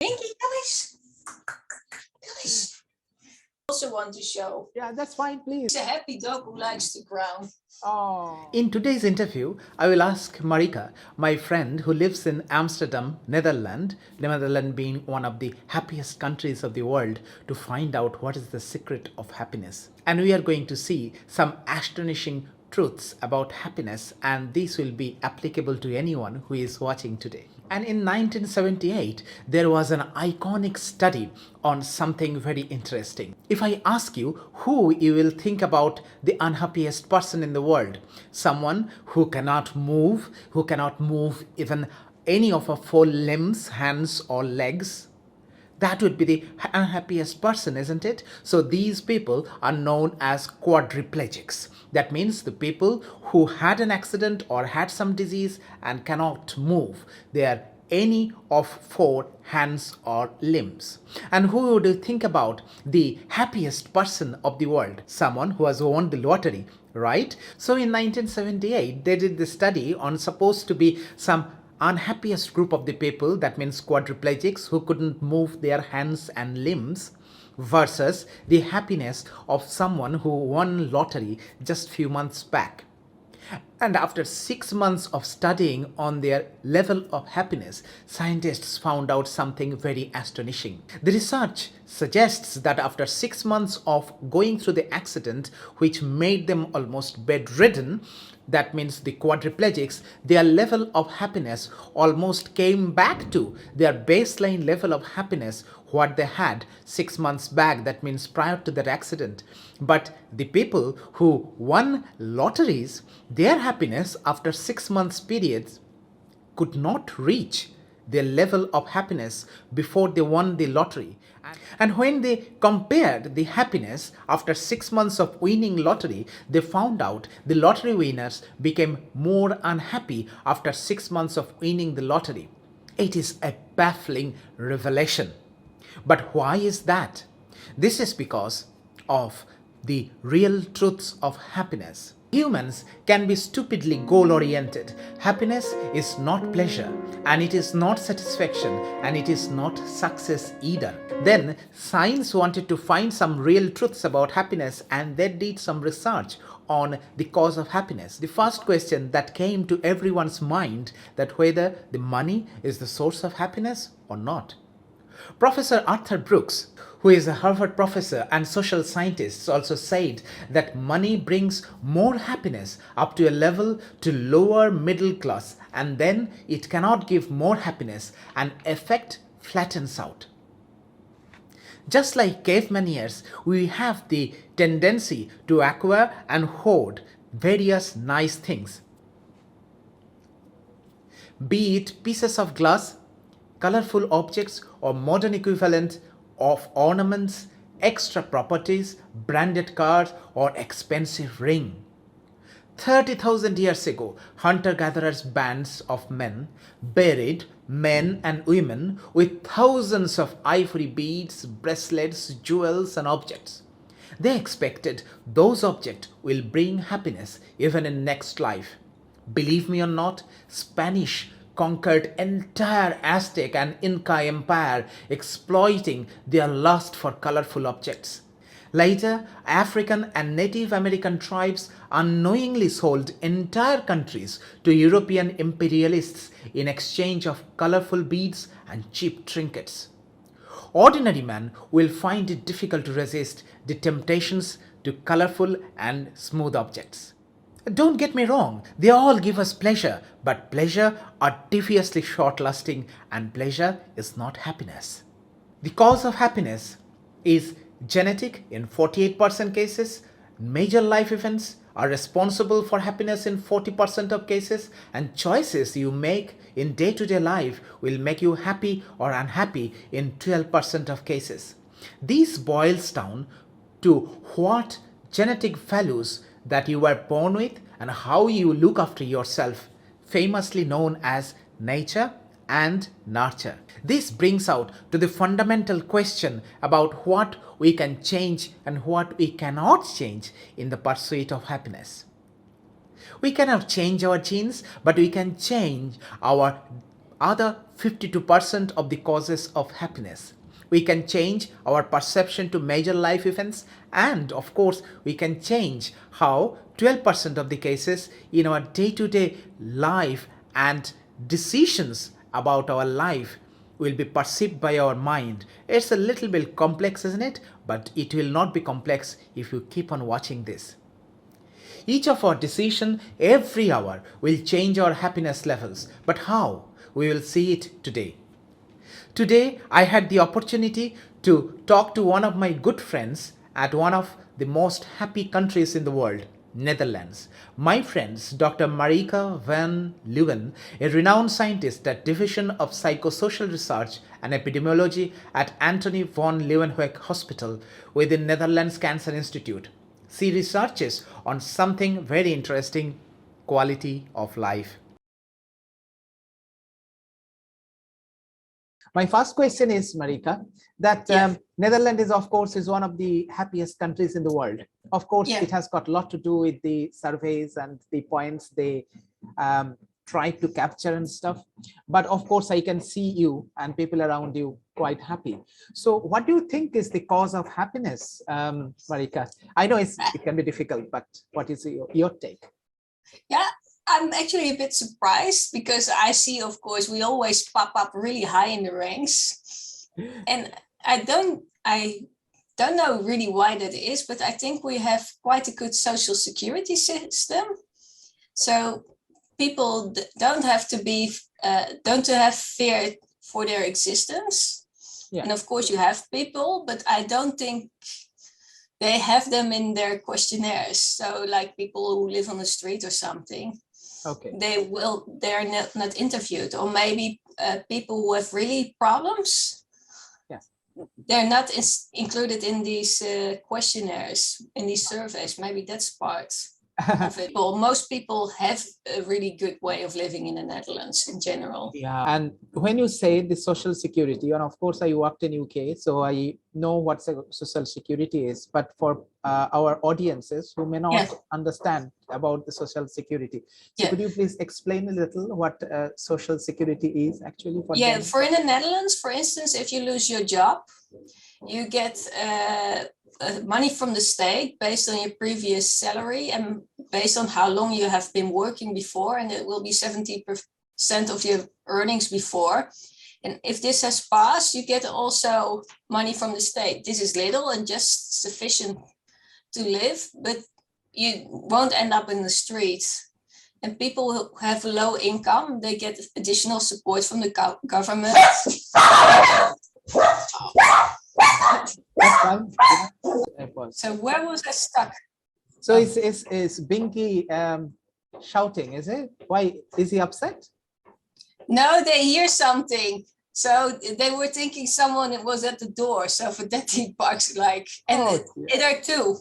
Pinky, Ellis. Also want to show. Yeah, that's fine, please. He's a happy dog who likes to growl. Oh. In today's interview, I will ask Marieke, my friend who lives in Amsterdam, Netherlands being one of the happiest countries of the world, to find out what is the secret of happiness. And we are going to see some astonishing truths about happiness, and these will be applicable to anyone who is watching today. And in 1978, there was an iconic study on something very interesting. If I ask you who, you will think about the unhappiest person in the world. Someone who cannot move even any of our four limbs, hands or legs. That would be the unhappiest person, isn't it? So these people are known as quadriplegics. That means the people who had an accident or had some disease and cannot move. They are any of four hands or limbs. And who would you think about the happiest person of the world? Someone who has won the lottery, right? So in 1978, they did the study on supposed to be some unhappiest group of the people, that means quadriplegics who couldn't move their hands and limbs, versus the happiness of someone who won lottery just few months back. And after 6 months of studying on their level of happiness, scientists found out something very astonishing. The research suggests that after 6 months of going through the accident, which made them almost bedridden, that means the quadriplegics, their level of happiness almost came back to their baseline level of happiness what they had 6 months back, that means prior to that accident. But the people who won lotteries, their happiness after 6 months periods could not reach their level of happiness before they won the lottery. And when they compared the happiness after 6 months of winning lottery, they found out the lottery winners became more unhappy after 6 months of winning the lottery. It is a baffling revelation. But why is that? This is because of the real truths of happiness. Humans can be stupidly goal-oriented. Happiness is not pleasure, and it is not satisfaction, and it is not success either. Then science wanted to find some real truths about happiness, and they did some research on the cause of happiness. The first question that came to everyone's mind, that whether the money is the source of happiness or not. Professor Arthur Brooks, who is a Harvard professor and social scientist, also said that money brings more happiness up to a level to lower middle class, and then it cannot give more happiness, and effect flattens out. Just like caveman years, we have the tendency to acquire and hoard various nice things, be it pieces of glass, colorful objects, or modern equivalent of ornaments, extra properties, branded cars, or expensive ring. 30,000 years ago, hunter-gatherers bands of men buried men and women with thousands of ivory beads, bracelets, jewels, and objects. They expected those objects will bring happiness even in next life. Believe me or not, Spanish conquered entire Aztec and Inca empire, exploiting their lust for colorful objects. Later, African and Native American tribes unknowingly sold entire countries to European imperialists in exchange of colorful beads and cheap trinkets. Ordinary man will find it difficult to resist the temptations to colorful and smooth objects. Don't get me wrong, they all give us pleasure, but pleasure are deviously short-lasting, and pleasure is not happiness. The cause of happiness is genetic in 48% cases, major life events are responsible for happiness in 40% of cases, and choices you make in day-to-day life will make you happy or unhappy in 12% of cases. This boils down to what genetic values that you were born with and how you look after yourself, famously known as nature and nurture. This brings out to the fundamental question about what we can change and what we cannot change in the pursuit of happiness. We cannot change our genes, but we can change our other 52% of the causes of happiness. We can change our perception to major life events, and of course, we can change how 12% of the cases in our day to day life and decisions about our life will be perceived by our mind. It's a little bit complex, isn't it? But it will not be complex if you keep on watching this. Each of our decisions every hour will change our happiness levels. But how? We will see it today. Today, I had the opportunity to talk to one of my good friends at one of the most happy countries in the world, Netherlands. My friends, Dr. Marieke van Leeuwen, a renowned scientist at Division of Psychosocial Research and Epidemiology at Antoni van Leeuwenhoek Hospital within Netherlands Cancer Institute. She researches on something very interesting, quality of life. My first question is, Marieke, that Netherlands is, of course, is one of the happiest countries in the world. Of course, it has got a lot to do with the surveys and the points they try to capture and stuff. But of course, I can see you and people around you quite happy. So what do you think is the cause of happiness, Marieke? I know it can be difficult, but what is your take? Yeah, I'm actually a bit surprised because I see, of course, we always pop up really high in the ranks. And I don't know really why that is, but I think we have quite a good social security system. So people don't have to have fear for their existence. Yeah. And of course you have people, but I don't think they have them in their questionnaires. So like people who live on the street or something, okay, they're not interviewed. Or maybe people who have really problems, they're not included in these questionnaires, in these surveys. Maybe that's part of it. Well, most people have a really good way of living in the Netherlands in general. Yeah, and when you say the social security, and of course I worked in UK, so I know what social security is, but for our audiences who may not understand about the social security, so could you please explain a little what social security is actually for them? For in the Netherlands, for instance, if you lose your job, you get money from the state based on your previous salary and based on how long you have been working before, and it will be 70% of your earnings before. And if this has passed, you get also money from the state. This is little and just sufficient to live, but you won't end up in the streets. And people who have low income, they get additional support from the government. So where was I stuck? So is Binky shouting, is it? Why is he upset? No, they hear something. So they were thinking someone was at the door. So for that he barks like, and there are two.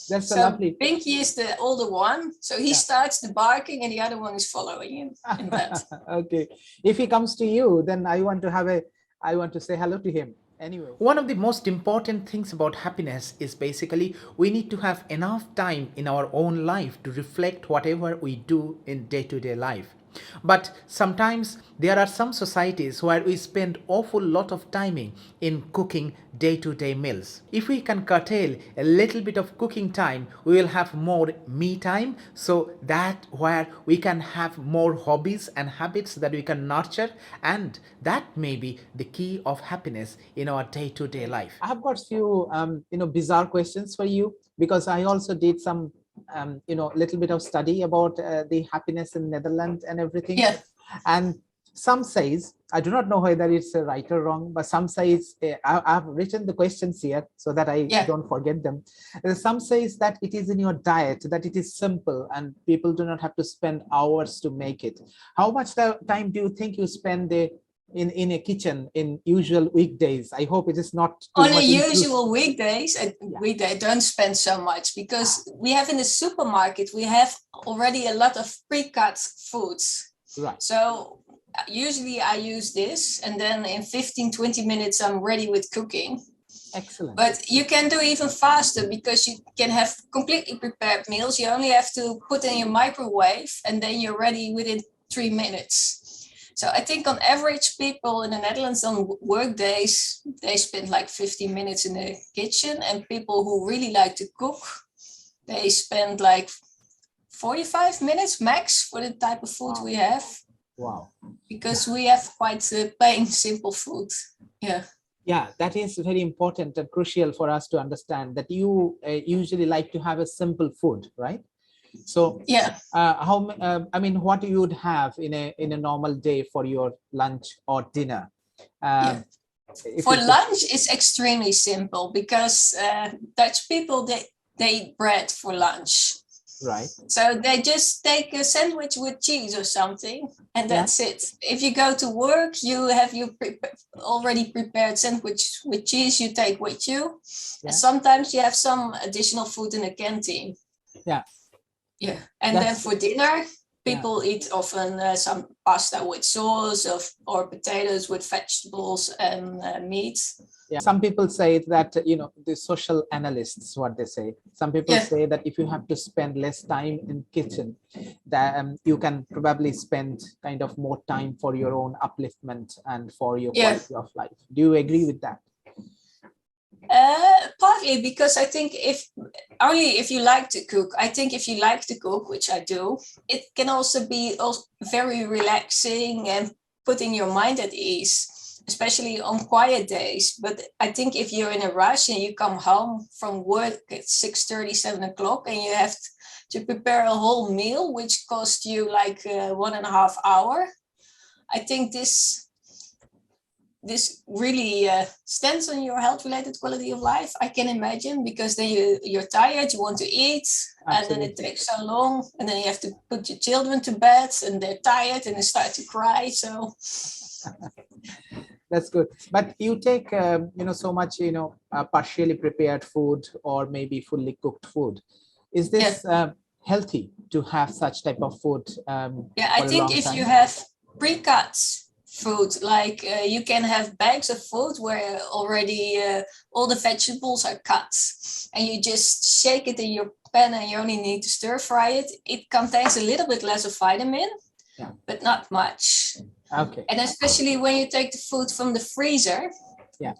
That's so lovely. Binky is the older one. So he starts the barking and the other one is following him in that. Okay. If he comes to you, then I want to say hello to him. Anyway, one of the most important things about happiness is basically we need to have enough time in our own life to reflect whatever we do in day-to-day life. But sometimes there are some societies where we spend awful lot of timing in cooking day-to-day meals. If we can curtail a little bit of cooking time, we will have more me time, so that where we can have more hobbies and habits that we can nurture, and that may be the key of happiness in our day-to-day life. I have got few bizarre questions for you, because I also did some little bit of study about the happiness in Netherlands and everything. Yeah. And some says, I do not know whether it's right or wrong, but some says, I've written the questions here so that I don't forget them. Some says that it is in your diet, that it is simple and people do not have to spend hours to make it. How much time do you think you spend in a kitchen in usual weekdays? I hope it is not on a usual weekdays. We don't spend so much because we have in the supermarket, we have already a lot of pre-cut foods. Right. So usually I use this and then in 15-20 minutes I'm ready with cooking. Excellent. But you can do even faster because you can have completely prepared meals. You only have to put in your microwave and then you're ready within 3 minutes. So I think on average, people in the Netherlands on work days, they spend like 15 minutes in the kitchen, and people who really like to cook, they spend like 45 minutes max for the type of food we have. Wow. Because we have quite plain, simple food. Yeah. Yeah, that is very important and crucial for us to understand that you usually like to have a simple food, right? So yeah, I mean, what you would have in a normal day for your lunch or dinner? yeah. For lunch, it's extremely simple because Dutch people they eat bread for lunch. Right. So they just take a sandwich with cheese or something, and that's it. If you go to work, you have your already prepared sandwich with cheese you take with you. Yeah. And sometimes you have some additional food in the canteen. Yeah. Yeah. And then for dinner, people eat often some pasta with sauce or potatoes with vegetables and meat. Yeah. Some people say that, you know, the social analysts, what they say, some people say that if you have to spend less time in kitchen, that you can probably spend kind of more time for your own upliftment and for your quality of life. Do you agree with that? Partly because I think if you like to cook, I think if you like to cook, which I do, it can also be very relaxing and putting your mind at ease, especially on quiet days. But I think if you're in a rush and you come home from work at 6:30, 7 o'clock, and you have to prepare a whole meal, which costs you like 1.5 hours, I think this really stands on your health-related quality of life, I can imagine, because then you're tired, you want to eat, and then it takes so long, and then you have to put your children to bed, and they're tired, and they start to cry, so... That's good. But you take, so much, partially prepared food or maybe fully cooked food. Is this healthy to have such type of food? I think if you have pre-cut food, like you can have bags of food where already all the vegetables are cut, and you just shake it in your pan and you only need to stir fry it. It contains a little bit less of vitamin, but not much. Okay. And especially when you take the food from the freezer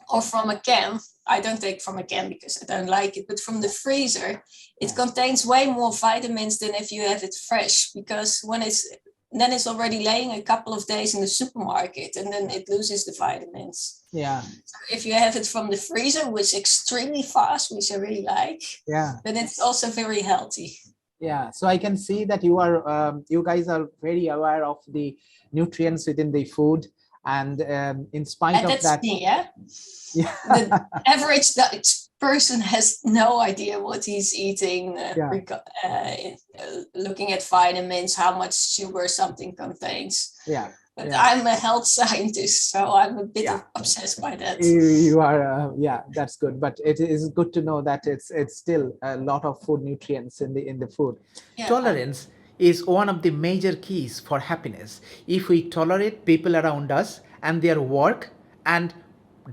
or from a can. I don't take from a can because I don't like it, but from the freezer, it contains way more vitamins than if you have it fresh, because when it's already laying a couple of days in the supermarket, and then it loses the vitamins. Yeah. So if you have it from the freezer, which is extremely fast, which I really like, then it's also very healthy. Yeah. So I can see that you guys are very aware of the nutrients within the food, and in spite of that, the average Dutch person has no idea what he's eating, looking at vitamins, how much sugar something contains. But I'm a health scientist, so I'm a bit obsessed by that. You are, that's good. But it is good to know that it's still a lot of food nutrients in the food. Tolerance is one of the major keys for happiness. If we tolerate people around us and their work and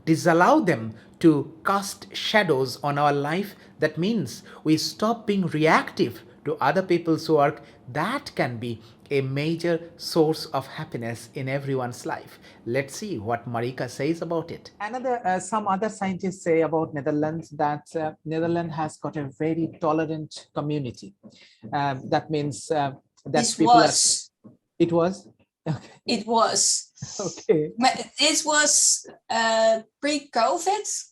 disallow them to cast shadows on our life, that means we stop being reactive to other people's work. That can be a major source of happiness in everyone's life. Let's see what Marieke says about it. Some other scientists say about Netherlands that Netherlands has got a very tolerant community. That means that It was? Okay. It was. Okay. This was pre-COVID.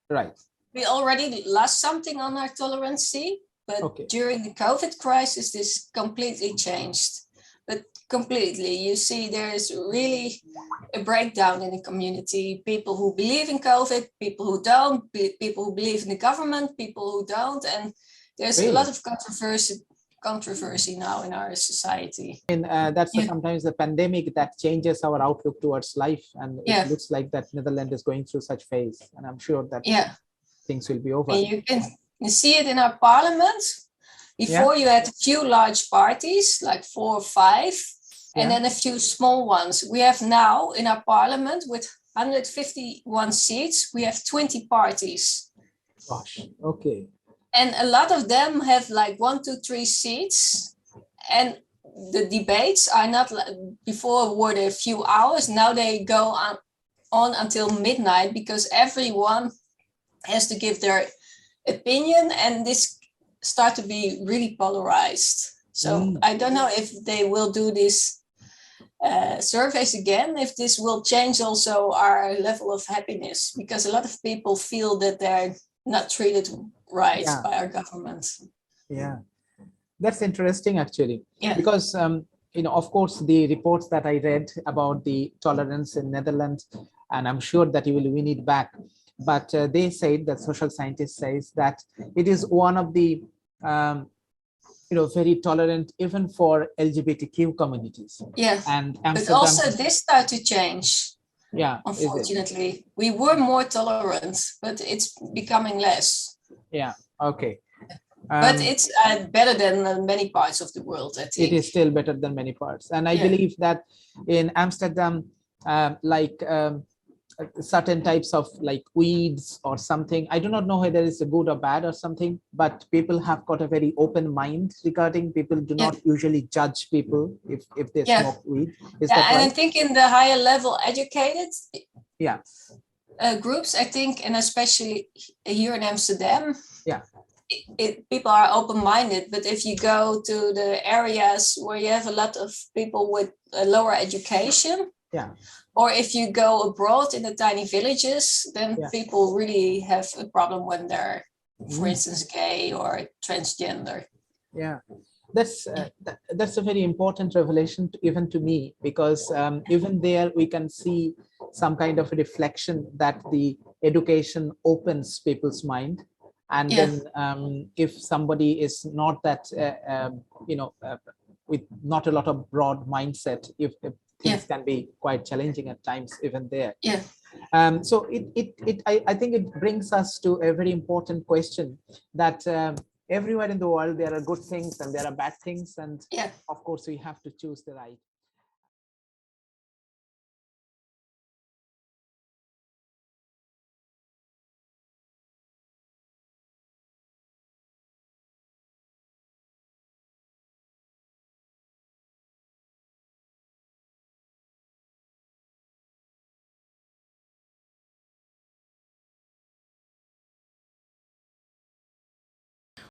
Right. We already lost something on our tolerancy, but during the COVID crisis, this completely changed. But completely, you see, there's really a breakdown in the community. People who believe in COVID, people who don't, people who believe in the government, people who don't, and there's a lot of controversy now in our society. And that's sometimes the pandemic that changes our outlook towards life, and it looks like that Netherlands is going through such phase, and I'm sure that things will be over. And you can see it in our parliament. Before you had a few large parties, like 4 or 5, and then a few small ones. We have now in our parliament with 151 seats, we have 20 parties. Gosh, okay. And a lot of them have like 1, 2, 3 seats. And the debates are not before were they a few hours. Now they go on until midnight because everyone has to give their opinion, and this start to be really polarized. So I don't know if they will do this surveys again, if this will change also our level of happiness, because a lot of people feel that they're not treated right by our government. Yeah, that's interesting actually, Yeah. because of course, the reports that I read about the tolerance in Netherlands, and I'm sure that you will win it back. But they said, that social scientist says that it is one of the very tolerant even for LGBTQ communities. Yeah. And But Amsterdam, also this start to change. Yeah. Unfortunately, we were more tolerant, but it's becoming less. Yeah. Okay. But it's better than many parts of the world, I think. It is still better than many parts. And I believe that in Amsterdam, certain types of like weeds or something, I do not know whether it's a good or bad or something, but people have got a very open mind regarding. People do not usually judge people if they smoke weed. Is that right? And I think in the higher level educated Yeah. Groups, I think, and especially here in Amsterdam, yeah, people are open-minded. But if you go to the areas where you have a lot of people with a lower education, or if you go abroad in the tiny villages, then people really have a problem when they're, for instance, gay or transgender. Yeah, that's a very important revelation even to me, because even there we can see some kind of a reflection that the education opens people's mind. And then if somebody is not that with not a lot of broad mindset, if things can be quite challenging at times even there. So I think it brings us to a very important question, that everywhere in the world there are good things and there are bad things, and of course we have to choose the right